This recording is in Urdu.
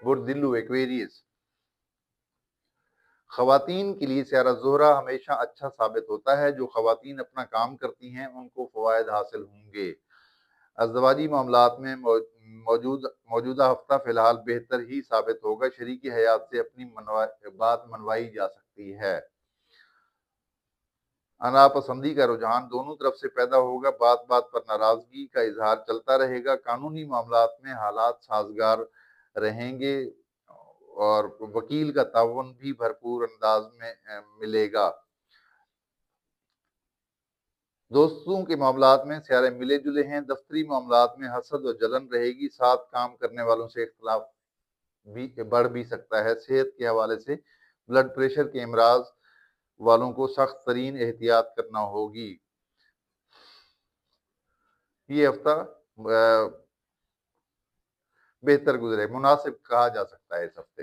بردلو ایکویریس۔ خواتین کے لیے سیارہ زہرہ ہمیشہ اچھا ثابت ہوتا ہے۔ جو خواتین اپنا کام کرتی ہیں ان کو فوائد حاصل ہوں گے۔ ازدواجی معاملات میں موجودہ ہفتہ فی الحال بہتر ہی ثابت ہوگا۔ شریک حیات سے اپنی بات منوائی جا سکتی ہے۔ ناپسندی کا رجحان دونوں طرف سے پیدا ہوگا۔ بات بات پر ناراضگی کا اظہار چلتا رہے گا۔ قانونی معاملات میں حالات سازگار رہیں گے اور وکیل کا تعاون بھی بھرپور انداز میں ملے گا۔ دوستوں کے معاملات میں سیارے ملے جلے ہیں۔ دفتری معاملات میں حسد و جلن رہے گی۔ ساتھ کام کرنے والوں سے اختلاف بھی بڑھ بھی سکتا ہے۔ صحت کے حوالے سے بلڈ پریشر کے امراض والوں کو سخت ترین احتیاط کرنا ہوگی۔ یہ ہفتہ بہتر گزرے، مناسب کہا جا سکتا ہے اس ہفتے